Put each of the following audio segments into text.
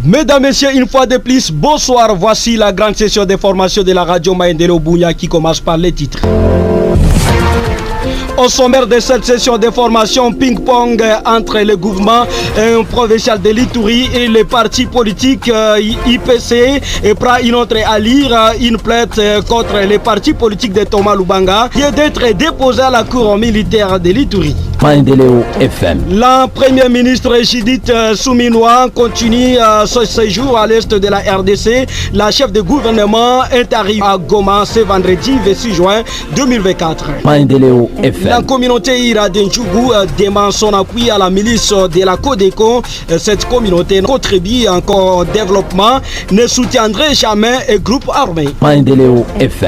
Mesdames, Messieurs, une fois de plus, bonsoir. Voici la grande session d'information de la radio Maendelo Bounia qui commence par les titres. Au sommaire de cette session d'information, ping-pong entre le gouvernement provincial de l'Ituri et les partis politiques IPC et prend une autre à lire une plainte contre les partis politiques de Thomas Lubanga qui est d'être déposée à la cour militaire de l'Ituri. La première ministre Judith Souminoua continue son séjour à l'est de la RDC. La chef de gouvernement est arrivée à Goma ce vendredi 26 juin 2024. La communauté Ira d'Endjougou demande son appui à la milice de la Codeco. Cette communauté contribue encore au développement, ne soutiendrait jamais un groupe armé.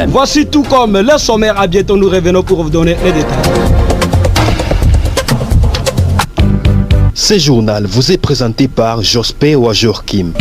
Voici tout comme le sommaire. À bientôt, nous revenons pour vous donner les détails. Ce journal vous est présenté par Jospé Ouajorkim.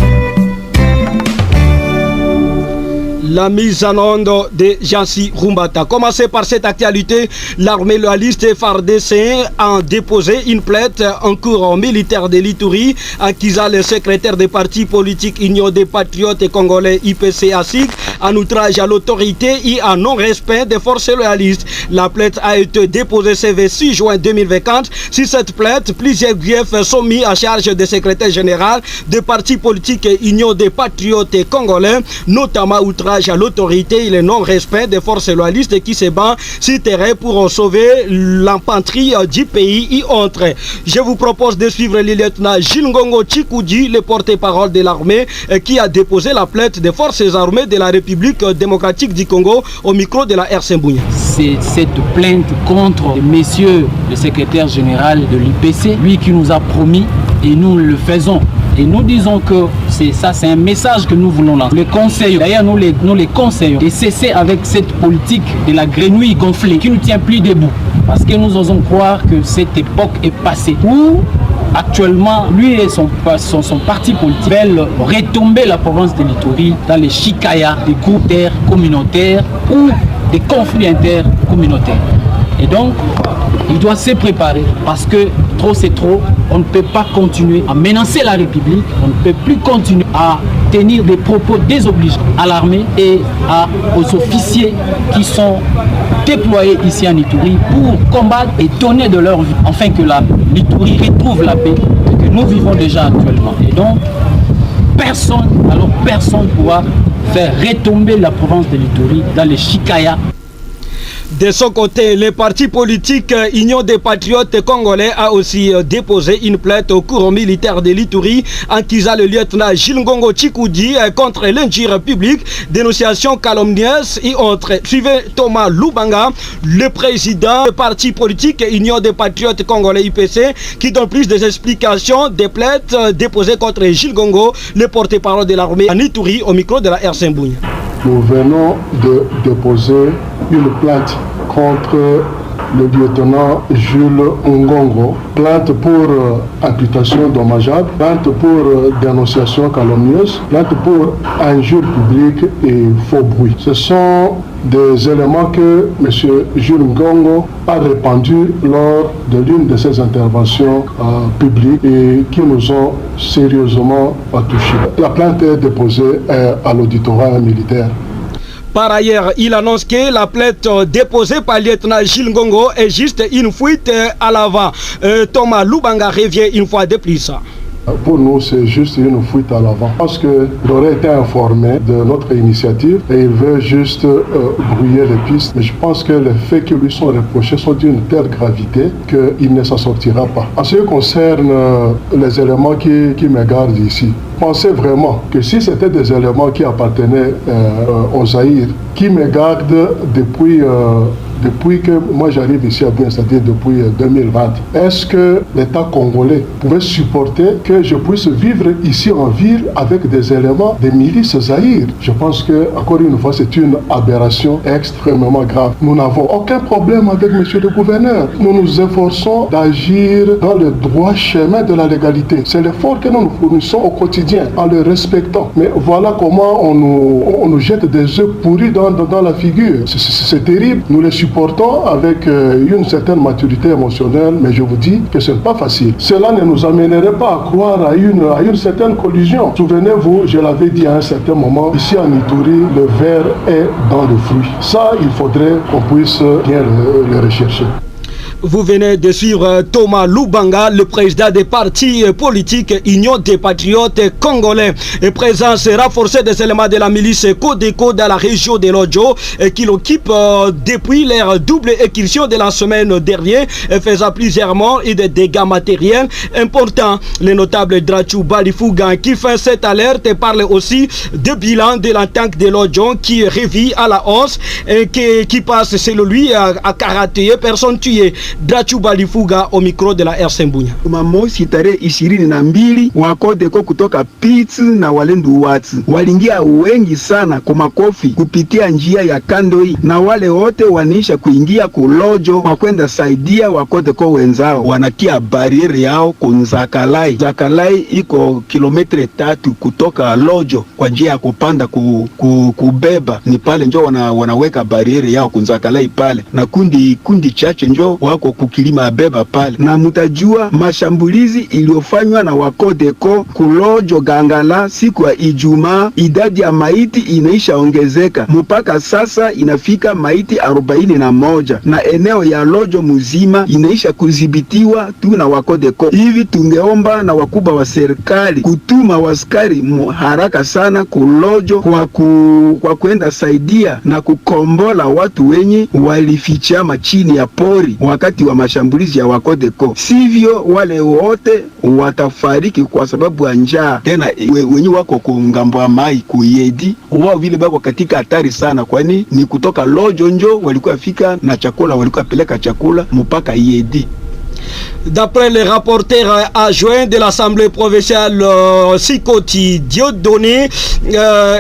La mise en onde de Jansi Rumbata. Commencez par cette actualité. L'armée loyaliste FARDC a déposé une plainte en cours militaire de l'Ituri accusant le secrétaire des partis politiques Union des Patriotes Congolais IPC ASIC en outrage à l'autorité et en non-respect des forces loyalistes. La plainte a été déposée ce 26 juin 2024. Sur cette plainte, plusieurs griefs sont mis à charge du secrétaire général des partis politiques Union des Patriotes Congolais, notamment outrage à l'autorité et le non-respect des forces loyalistes qui se battent sur terrain pour sauver l'infanterie du pays et autres. Je vous propose de suivre le lieutenant Gilles Ngongo Chikoudi, le porte-parole de l'armée, qui a déposé la plainte des forces armées de la République démocratique du Congo au micro de la RC Mbounia. C'est cette plainte contre messieurs le secrétaire général de l'IPC, lui qui nous a promis, et nous le faisons. Et nous disons que c'est un message que nous voulons lancer. Les conseils, d'ailleurs nous les conseillons de cesser avec cette politique de la grenouille gonflée qui ne tient plus debout. Parce que nous osons croire que cette époque est passée où actuellement lui et son parti politique veulent retomber la province de l'Ituri dans les chicayas des groupes communautaires ou des conflits intercommunautaires. Et donc, il doit se préparer parce que trop c'est trop. On ne peut pas continuer à menacer la République. On ne peut plus continuer à tenir des propos désobligeants à l'armée et aux officiers qui sont déployés ici en Ituri pour combattre et donner de leur vie afin que l'Ituri retrouve la paix que nous vivons déjà actuellement. Et donc, personne ne pourra faire retomber la province de l'Ituri dans les chicayas. De son côté, le parti politique Union des Patriotes Congolais a aussi déposé une plainte au cours militaire de l'Ituri accusant le lieutenant Gilles Ngongo Chikoudi contre l'injure publique, dénonciation calomnieuse et autres. Suivez Thomas Lubanga, le président du parti politique Union des Patriotes Congolais IPC, qui donne plus des explications des plaintes déposées contre Gilles Ngongo, le porte-parole de l'armée en Ituri, au micro de la RC Mbounia. Nous venons de déposer une plainte contre le lieutenant Jules Ngongo, plainte pour imputation dommageable, plainte pour dénonciation calomnieuse, plainte pour injure publique et faux bruit. Ce sont des éléments que M. Jules Ngongo a répandus lors de l'une de ses interventions publiques et qui nous ont sérieusement touchés. La plainte est déposée à l'auditorat militaire. Par ailleurs, il annonce que la plainte déposée par le lieutenant Gilles Ngongo est juste une fuite à l'avant. Thomas Lubanga revient une fois de plus. Pour nous, c'est juste une fuite à l'avant. Parce qu'il aurait été informé de notre initiative et il veut juste brouiller les pistes. Mais je pense que les faits qui lui sont reprochés sont d'une telle gravité qu'il ne s'en sortira pas. En ce qui concerne les éléments qui me gardent ici, pensez vraiment que si c'était des éléments qui appartenaient aux Zaïre, qui me gardent depuis que moi j'arrive ici à Bien, c'est-à-dire depuis 2020, est-ce que l'État congolais pouvait supporter que je puisse vivre ici en ville avec des éléments des milices Zaïre? Je pense que, encore une fois, c'est une aberration extrêmement grave. Nous n'avons aucun problème avec monsieur le gouverneur. Nous nous efforçons d'agir dans le droit chemin de la légalité. C'est l'effort que nous nous fournissons au quotidien en le respectant. Mais voilà comment on nous jette des œufs pourris dans la figure. C'est terrible. Nous les supportons supportons avec une certaine maturité émotionnelle, mais je vous dis que ce n'est pas facile. Cela ne nous amènerait pas à croire à une certaine collusion. Souvenez-vous, je l'avais dit à un certain moment, ici en Ituri, le ver est dans le fruit. Ça, il faudrait qu'on puisse bien le rechercher. Vous venez de suivre Thomas Lubanga, le président des partis politiques Union des Patriotes Congolais. Et présence renforcée des éléments de la milice Codeco dans la région de l'Odjo qui l'occupe depuis leur double incursion de la semaine dernière, faisant plusieurs morts et des dégâts matériels importants. Le notable Drachou Balifuga qui fait cette alerte parle aussi de bilan de l'attaque de l'Odjo qui revit à la hausse et qui passe selon lui à 41 personnes tuées. Drachou Balifuga au micro de la RC Mbunya. Jumamosi tarehe 22 wa Codeco kutoka Pitsi na Walendu Watsi walingia wengi sana kwa makofi kupitia njia ya Kandoi, na wale wote wanisha kuingia kulojo kwa kwenda saidia wa Codeco wenzao, wanatia bariere yao kunzakalai. Zakalai iko kilometre 3 kutoka lojo kwa njia ya kupanda kubeba, ni pale njo wanaweka bariere yao kunzakalai pale, na kundi chache njo wako kukilima abeba pale. Na mutajua mashambulizi iliyofanywa na Wacodeco kulojo Gangala siku ya Ijumaa, idadi ya maiti inaisha ongezeka mpaka sasa inafika maiti 41, na eneo ya lojo muzima inaisha kudhibitiwa tu na Wacodeco. Hivi tungeomba na wakubwa wa serikali kutuma waskari haraka sana kulojo kwa kwenda saidia na kukombola watu wenye walifichama chini ya pori wakati wa mashambulizi ya Wacodeco. Sivyo wale wote watafariki kwa sababu ya njaa. Tena wenye wako kungambo ya mai kuyedi wao vile bako katika hatari sana, kwani ni kutoka lojo njo walikuwa fika na chakula, walikuwa peleka chakula mpaka yedi. D'après les rapporteurs adjoints de l'Assemblée provinciale Sikoti Dieudonné,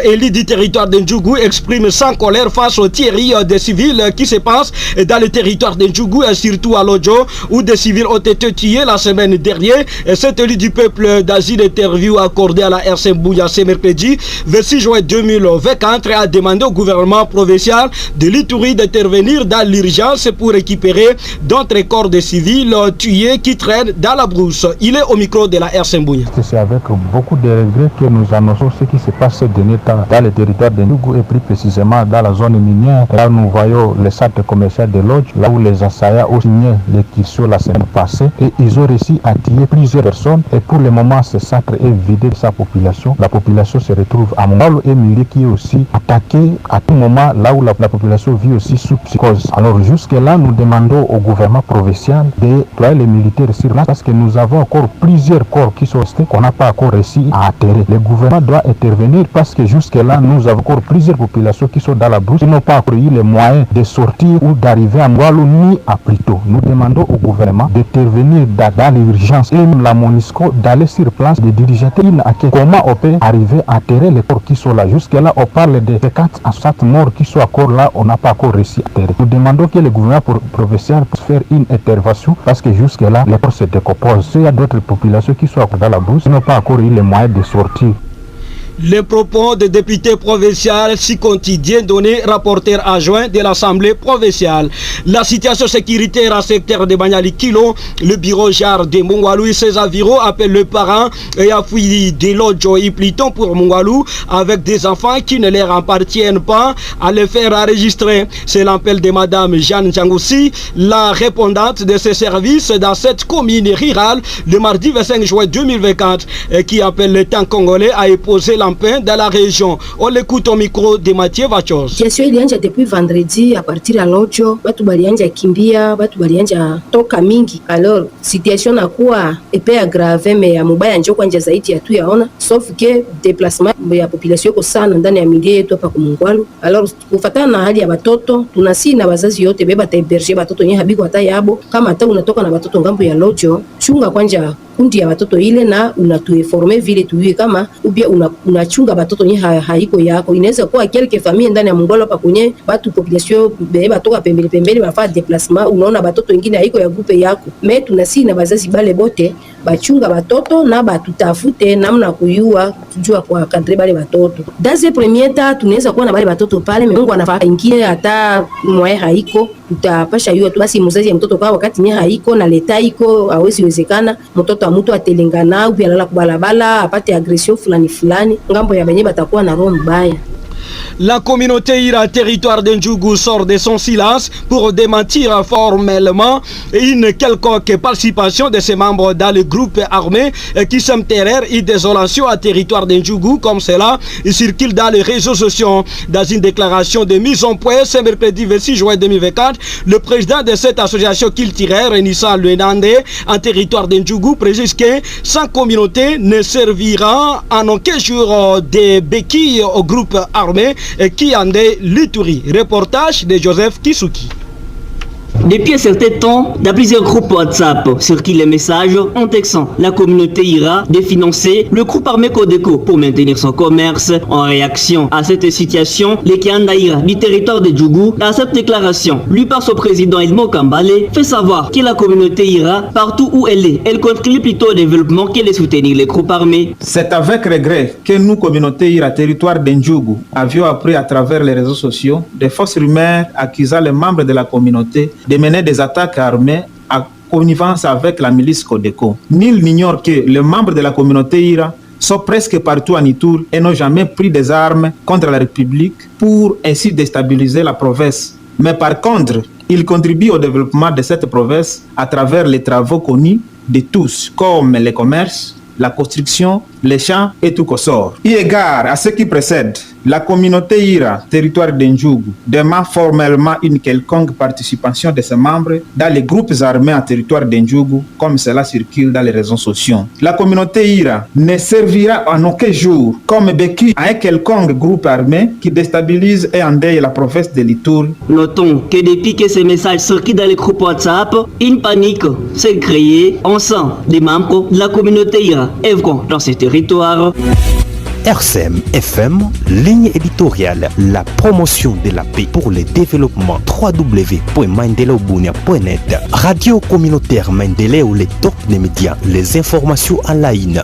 élu du territoire de Ndjougou, exprime sans colère face aux tueries des civils qui se passent dans le territoire de Ndjougou et surtout à Lodjo, où des civils ont été tués la semaine dernière. Et cet élu du peuple d'Asile, interview accordée à la RC Mbunya ce mercredi 26 juin 2024, a demandé au gouvernement provincial de l'Ituri d'intervenir dans l'urgence pour récupérer d'autres corps de civils tués qui traînent dans la brousse. Il est au micro de la RC Mbunya. C'est avec beaucoup de regrets que nous annonçons ce qui se passe ces derniers temps dans le territoire de Ndjougou et plus précisément dans la zone minière. Là nous voyons le centre commercial de Lodge, là où les assaillants ont signé l'exécution la semaine passée et ils ont réussi à tuer plusieurs personnes. Et pour le moment, ce centre est vidé de sa population. La population se retrouve à Mongalo et Mili qui est aussi attaqué à tout moment, là où la population vit aussi sous psychose. Alors jusque là, nous demandons au gouvernement provincial de déployer les militaires sur place parce que nous avons encore plusieurs corps qui sont restés qu'on n'a pas encore réussi à atterrir. Le gouvernement doit intervenir parce que jusque là nous avons encore plusieurs populations qui sont dans la brousse, qui n'ont pas encore eu les moyens de sortir ou d'arriver à Moualou ni à Plito. Nous demandons au gouvernement d'intervenir dans l'urgence et même la MONUSCO d'aller sur place, de diriger comment on peut arriver à atterrir les corps qui sont là. Jusque là on parle de 4 à 7 morts qui sont encore là, on n'a pas encore réussi à atterrir. Nous demandons que le gouvernement provincial puisse faire une intervention parce que jusque là les corps se décomposent. S'il y a d'autres populations qui sont dans la brousse, ils n'ont pas encore eu les moyens de sortir. Les propos des députés provinciaux si quotidien donné rapporteur adjoint de l'Assemblée provinciale. La situation sécuritaire en secteur de Banyali Kilo, le bureau JAR de Mongwalou et ses environs appellent le parent et a fouillé de l'Odjo et Pliton pour Mongwalou avec des enfants qui ne leur appartiennent pas à les faire enregistrer. C'est l'appel de Madame Jeanne Djangoussi, la répondante de ces services dans cette commune rurale le mardi 25 juin 2024 qui appelle l'État congolais à imposer la dans la région. On l'écoute au micro de Mathieu Vachos. Situation ilianja depuis vendredi à partir à Lodjo, batu balianja kimbia, batu balianja toka mingi. Alors situation nakuwa epe aggrave mais ya mubaya njoo kwanja zaidi ya tu yaona, sauf que déplacement ya population ko sana ndani ya milie yetu hapa kumungwalu. Alors kufatana na hali ya batoto, tunasi na wazazi yote beba taberger batoto nye habiko hata yabo. Kama hata unatoka na batoto ngambo ya Lodjo, chunga kwanja kundi ya watoto ile na unatuinforme vile tuwe kama ubia unachunga watoto nye haiko yako. Inaweza kuwa kelke famille ndani ya Mongolo hapa kwenye watu population beba toka pembeni wanafanya déplacement, unaona watoto wengine haiko ya grupe yako. Mais tunasi na bazazi bale bote bachunga watoto na batutafute namna kuyua tujua kwa kadri bale watoto. Dans ce premier temps tunaweza kuwa na bale watoto pale, Mungu anafanya ingine hata moyo haiko utapasha yua tu basi mzazi ya mtoto kwa wakati nye haiko na leta iko hawezi wezekana mtoto wa mtu atelengana au alala kubalabala apate agression fulani ngambo ya benye batakuwa na roho mbaya. La communauté Ira, territoire de Ndjougou, sort de son silence pour démentir formellement une quelconque participation de ses membres dans le groupe armé qui sème terreur et désolation à territoire de Ndjougou, comme cela circule dans les réseaux sociaux. Dans une déclaration de mise en point ce mercredi 26 juin 2024, le président de cette association culturelle réunissant le Nandé en territoire de Ndjougou précise que sans communauté ne servira en aucun jour de béquilles au groupe armé qui en est l'Ituri. Reportage de Joseph Kisuki. Depuis un certain temps, dans plusieurs groupes WhatsApp circulent les messages en textant la communauté Ira de financer le groupe armé Codeco pour maintenir son commerce. En réaction à cette situation, les Kianda Ira du territoire de Ndjougou, dans cette déclaration, lui par son président Edmond Kambale, fait savoir que la communauté Ira, partout où elle est, elle contribue plutôt au développement qu'elle de soutenir les groupes armés. C'est avec regret que nous, communauté Ira, territoire de Ndjougou, avions appris à travers les réseaux sociaux des fausses rumeurs accusant les membres de la communauté de mener des attaques armées à connivence avec la milice Codeco. Nul n'ignore que les membres de la communauté Ira sont presque partout en Ituri et n'ont jamais pris des armes contre la République pour ainsi déstabiliser la province. Mais par contre, ils contribuent au développement de cette province à travers les travaux connus de tous, comme les commerces, la construction, les champs et tout consort. Eu égard à ce qui précède, la communauté Ira, territoire de Ndjougou, demande formellement une quelconque participation de ses membres dans les groupes armés en territoire de Ndjougou, comme cela circule dans les réseaux sociaux. La communauté Ira ne servira en aucun jour comme béquille à un quelconque groupe armé qui déstabilise et endeuille la province de l'Ituri. Notons que depuis que ces messages circulent dans les groupes WhatsApp, une panique s'est créée en sein des membres de la communauté Ira œuvrant dans ces territoires. RCM FM, ligne éditoriale, la promotion de la paix pour le développement. www.mandelaobunia.net. Radio communautaire Mandeleo, les top des médias, les informations en ligne.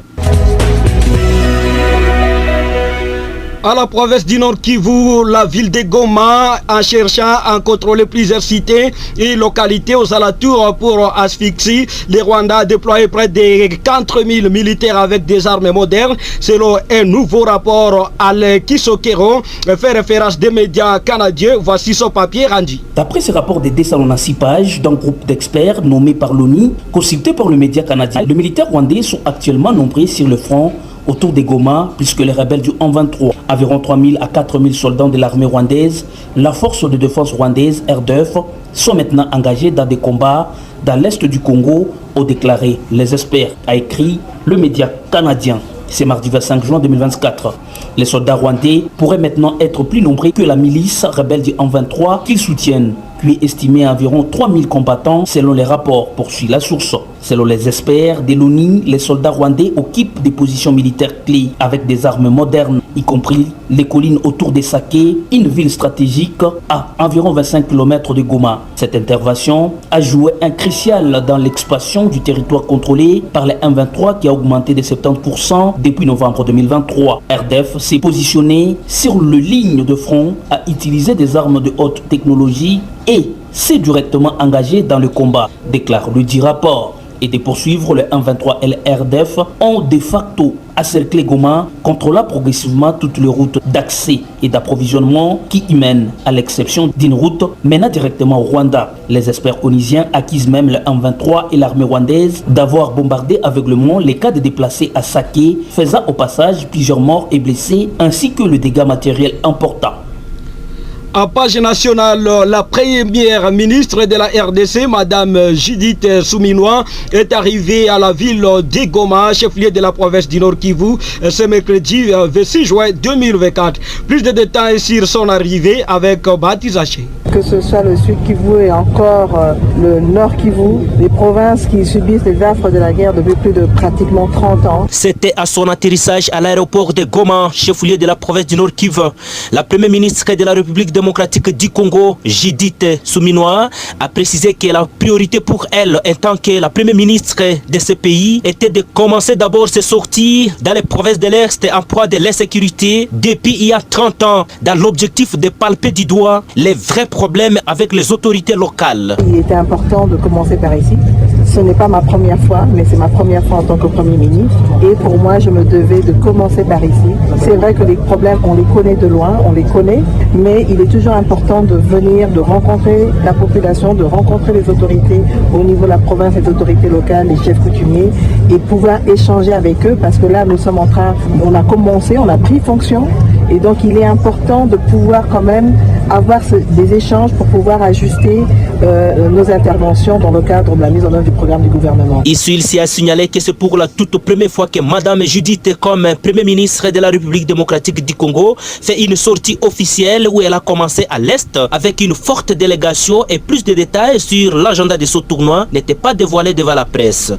À la province du Nord Kivu, la ville de Goma, en cherchant à contrôler plusieurs cités et localités aux alentours pour asphyxier, les Rwandais a déployé près de 4000 militaires avec des armes modernes, selon un nouveau rapport à l'Kisokero, fait référence des médias canadiens. Voici son papier rendu. D'après ce rapport de 296 pages d'un groupe d'experts nommé par l'ONU, consulté par le média canadien, les militaires rwandais sont actuellement nombreux sur le front autour des Goma, puisque les rebelles du 123, environ 3000 à 4000 soldats de l'armée rwandaise, la force de défense rwandaise, RDF, sont maintenant engagés dans des combats dans l'est du Congo, ont déclaré les experts, a écrit le média canadien. C'est mardi 25 juin 2024. Les soldats rwandais pourraient maintenant être plus nombreux que la milice rebelle du 123 qu'ils soutiennent, qui est estimé à environ 3000 combattants selon les rapports, poursuit la source. Selon les experts de l'ONU, les soldats rwandais occupent des positions militaires clés avec des armes modernes, y compris les collines autour de Saké, une ville stratégique à environ 25 km de Goma. Cette intervention a joué un crucial dans l'expansion du territoire contrôlé par les 123 qui a augmenté de 70% depuis novembre 2023. RDF s'est positionné sur le ligne de front, a utilisé des armes de haute technologie et s'est directement engagé dans le combat, déclare le dit rapport. Et de poursuivre, le 123 et le RDF ont de facto encerclé Goma, contrôlant progressivement toutes les routes d'accès et d'approvisionnement qui y mènent, à l'exception d'une route menant directement au Rwanda. Les experts onusiens accusent même le 123 et l'armée rwandaise d'avoir bombardé aveuglement les cas de déplacés à Saké, faisant au passage plusieurs morts et blessés, ainsi que le dégât matériel important. À page nationale, la première ministre de la RDC, Madame Judith Souminois, est arrivée à la ville de Goma, chef-lieu de la province du Nord Kivu, ce mercredi 26 juin 2024. Plus de détails sur son arrivée avec Baptisaché. Que ce soit le Sud Kivu et encore le Nord Kivu, les provinces qui subissent les affres de la guerre depuis plus de pratiquement 30 ans. C'était à son atterrissage à l'aéroport de Goma, chef-lieu de la province du Nord Kivu. La première ministre de la République démocratique démocratique du Congo, Judith Suminwa, a précisé que la priorité pour elle, en tant que la première ministre de ce pays, était de commencer d'abord ses sorties dans les provinces de l'Est en proie de l'insécurité depuis il y a 30 ans, dans l'objectif de palper du doigt les vrais problèmes avec les autorités locales. Il était important de commencer par ici. Ce n'est pas ma première fois, mais c'est ma première fois en tant que Premier ministre. Et pour moi, je me devais de commencer par ici. C'est vrai que les problèmes, on les connaît de loin, on les connaît, mais il est toujours important de venir, de rencontrer la population, de rencontrer les autorités au niveau de la province, les autorités locales, les chefs coutumiers, et pouvoir échanger avec eux, parce que là, nous sommes en train, on a commencé, on a pris fonction, et donc il est important de pouvoir quand même avoir des échanges pour pouvoir ajuster nos interventions dans le cadre de la mise en œuvre du programme du gouvernement. Ici, il s'y a signalé que c'est pour la toute première fois que Madame Judith, comme Premier ministre de la République démocratique du Congo, fait une sortie officielle où elle a commencé à l'Est avec une forte délégation, et plus de détails sur l'agenda de ce tournoi n'étaient pas dévoilés devant la presse.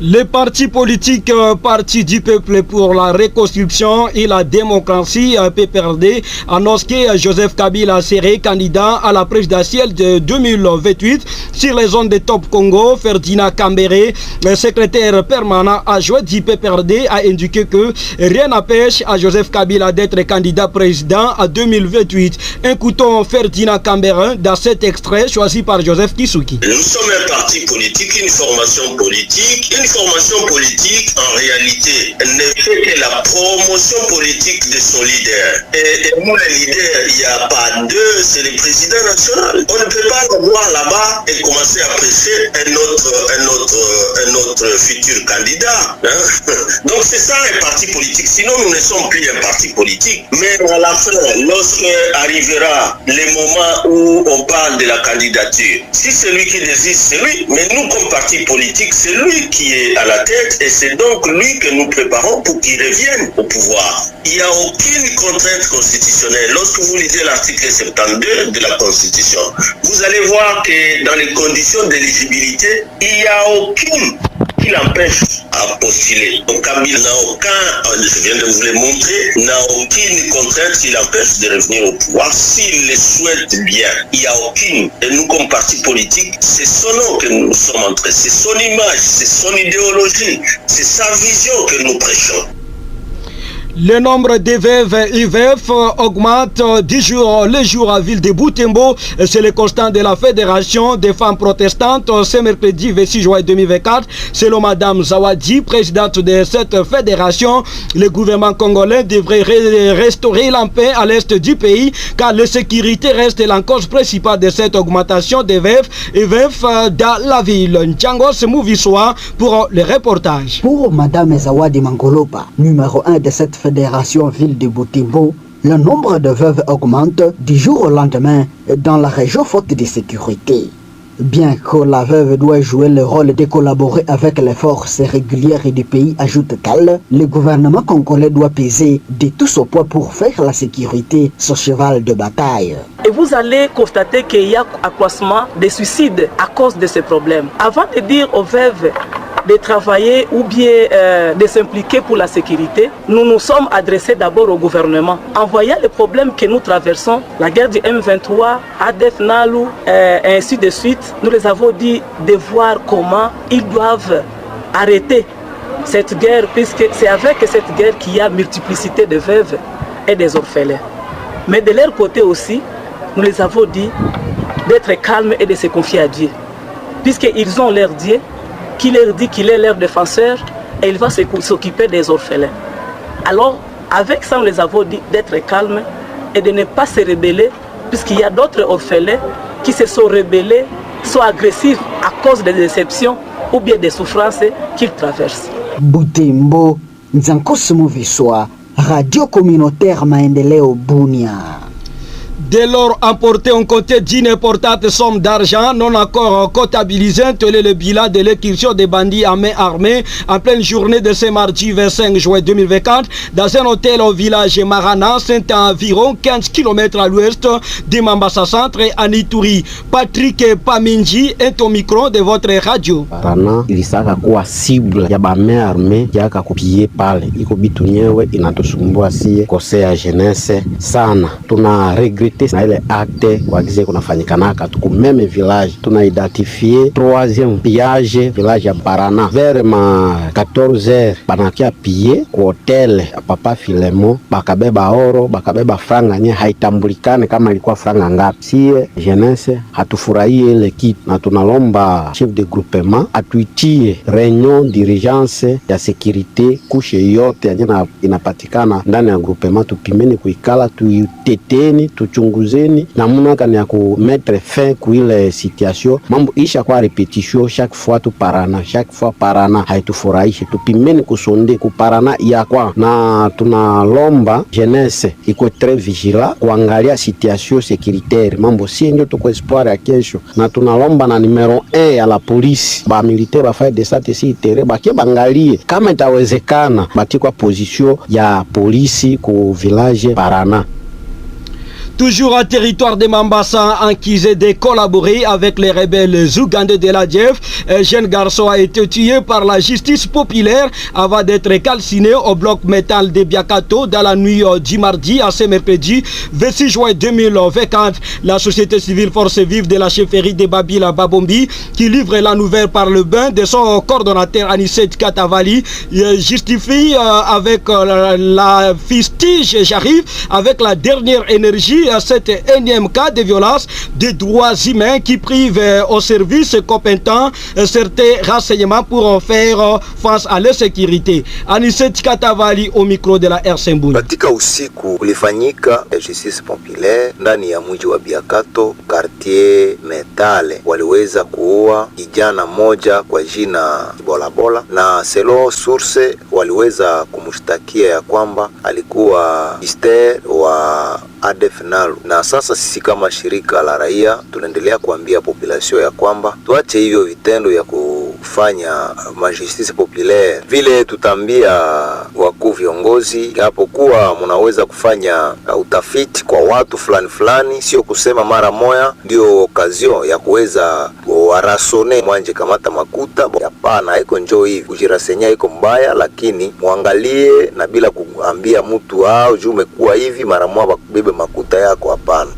Les partis politiques Parti du peuple pour la reconstruction et la démocratie PPRD annoncent que Joseph Kabila serait candidat à la présidentielle de 2028 sur les zones de Top Congo. Ferdinand Kambere, le secrétaire permanent adjoint du PPRD, a indiqué que rien n'empêche à Joseph Kabila d'être candidat président à 2028. Écoutons Ferdinand Kambere dans cet extrait choisi par Joseph Kisuki. Nous sommes un parti politique, une formation politique. Une formation politique, en réalité, ne fait que la promotion politique de son leader. Et moi, le leader, il n'y a pas deux, c'est le président national. On ne peut pas le voir là-bas et commencer à prêcher un autre futur candidat. Hein? Donc c'est ça un parti politique. Sinon, nous ne sommes plus un parti politique. Mais à la fin, lorsque arrivera le moment où on parle de la candidature, si c'est lui qui désiste, c'est lui. Mais nous, comme parti politique, c'est lui qui est à la tête, et c'est donc lui que nous préparons pour qu'il revienne au pouvoir. Il n'y a aucune contrainte constitutionnelle. Lorsque vous lisez l'article 72 de la Constitution, vous allez voir que dans les conditions d'éligibilité, il n'y a aucune qui l'empêche à postuler. Donc Kabila n'a aucun, je viens de vous le montrer, n'a aucune contrainte qui l'empêche de revenir au pouvoir s'il le souhaite bien. Il n'y a aucune. Et nous, comme parti politique, c'est son nom que nous sommes entrés, c'est son image, c'est son idéologie, c'est sa vision que nous prêchons. Le nombre de veuves et veufs augmente du jour le jour à ville de Butembo. C'est le constat de la Fédération des femmes protestantes ce mercredi 26 juin 2024. Selon Madame Zawadi, présidente de cette fédération, le gouvernement congolais devrait restaurer la paix à l'est du pays, car la sécurité reste la cause principale de cette augmentation des veuves et veufs dans la ville. Ntchangos Mouvissoa pour le reportage. Pour Madame Zawadi Mangoloba, numéro 1 de cette fédération ville de Butembo, le nombre de veuves augmente du jour au lendemain dans la région faute de sécurité. Bien que la veuve doit jouer le rôle de collaborer avec les forces régulières du pays, ajoute-t-elle, le gouvernement congolais doit peser de tout son poids pour faire la sécurité son cheval de bataille. Et vous allez constater qu'il y a accroissement des suicides à cause de ces problèmes. Avant de dire aux veuves de travailler ou bien de s'impliquer pour la sécurité, nous nous sommes adressés d'abord au gouvernement. En voyant les problèmes que nous traversons, la guerre du M23, ADF Nalu, et ainsi de suite, nous les avons dit de voir comment ils doivent arrêter cette guerre, puisque c'est avec cette guerre qu'il y a multiplicité de veuves et des orphelins. Mais de leur côté aussi, nous les avons dit d'être calmes et de se confier à Dieu, puisqu'ils ont leur Dieu qui leur dit qu'il est leur défenseur et il va s'occuper des orphelins. Alors, avec ça, nous les avons dit d'être calmes et de ne pas se rebeller, puisqu'il y a d'autres orphelins qui se sont rebellés, sont agressifs à cause des déceptions ou bien des souffrances qu'ils traversent. Butembo, Nzankos Mouvissoa, Radio Communautaire Maendeleo Bunia. Dès lors emporté en côté d'une importante somme d'argent non encore comptabilisée, tel est le bilan de l'exécution des bandits à main armée en pleine journée de ce mardi 25 juin 2024 dans un hôtel au village Marana, c'est à environ 15 km à l'ouest de Mambasa Centre et Anituri. Patrick Paminji est au micro de votre radio. Rana ilisaka kuwa cible ya ba main armée yaka kupie pale iko bitu nyewe inatusumbua sie kosea jeunesse sana. Tuna regret sécurité na ile acte wagize kunafanyikanaka tuku meme village. Tuna identifié 3e pillage village ya Parana vers ma 14h banakia piller ku hotel ya Papa Filemo, bakabeba oro, bakabeba franga nye haitambulikane kama ilikuwa franga ngapi. Sie jeunesse hatufurahie ile kitu na tunalomba chef de groupement atuitie réunion d'urgence ya sécurité kushe yote yenye inapatikana ndani ya groupement, tupimeni kuikala, tuiteteni, tuchunguzeni namna gani ya ku mettre fin ku ile situation. Mambo isha kwa repetition chaque fois tu Parana, chaque fois Parana haitufurahishi, tupimeni kusonde ku Parana ya kwa, na tunalomba jeunesse iko très vigilant kuangalia situation sécuritaire. Mambo si ndio tuko espoir ya kesho, na tunalomba na numero 1 ya la police ba militaire ba faire des statistiques terrain bakie bangalie kama itawezekana batikwa position ya polisi ku village Parana. Toujours en territoire de Mambasa, accusé de collaborer avec les rebelles ougandais de l'ADF, un jeune garçon a été tué par la justice populaire avant d'être calciné au bloc métal de Biakato dans la nuit du mardi à ce mercredi 26 juin 2024. La société civile Force Vive de la chefferie de Babila Babombi, qui livre la nouvelle par le bain de son coordonnateur Anicet Katavali, justifie avec la fustige, j'arrive, avec la dernière énergie cet énième cas de violence des droits humains qui prive aux services compétents certains renseignements pour faire face à l'insécurité. Anicet Katavali au micro de la RC Mbuni. Katika usiku ulifanyika justice populaire ndani ya mji wa Biakato quartier Metale, waliweza kuua kijana moja kwa jina Bolabola, na selo source waliweza kumshtakia ya kwamba alikuwa mister wa ADF Nalu. Na sasa sisi kama shirika la raia tunaendelea kuambia population ya kwamba tuache hivyo vitendo ya kufanya majustice populaire. Vile tutambia wakuu viongozi, japokuwa mnaweza kufanya utafiti kwa watu fulani fulani, sio kusema mara moja ndio occasion ya kuweza warasone mwanje kamata makuta. Hapana, haiko njoo hivi kujirasenya, iko mbaya, lakini muangalie na bila kuambia mtu juu umekuwa hivi mara moja bakubebe makuta yako. Hapana.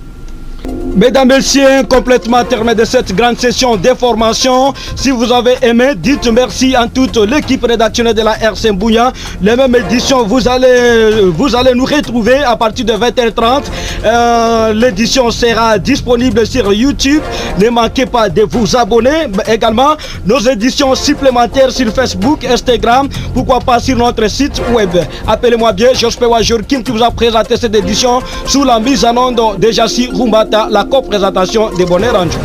Mesdames, Messieurs, complètement terminé de cette grande session d'information. Si vous avez aimé, dites merci à toute l'équipe rédactionnelle de la RC Mbouya. Les mêmes éditions, vous allez nous retrouver à partir de 20h30. L'édition sera disponible sur YouTube. Ne manquez pas de vous abonner. Également, nos éditions supplémentaires sur Facebook, Instagram, pourquoi pas sur notre site web. Appelez-moi bien, Jospé Wajorkim qui vous a présenté cette édition sous la mise en onde de Jassi Rumbata, la co-présentation des bonnets rendus.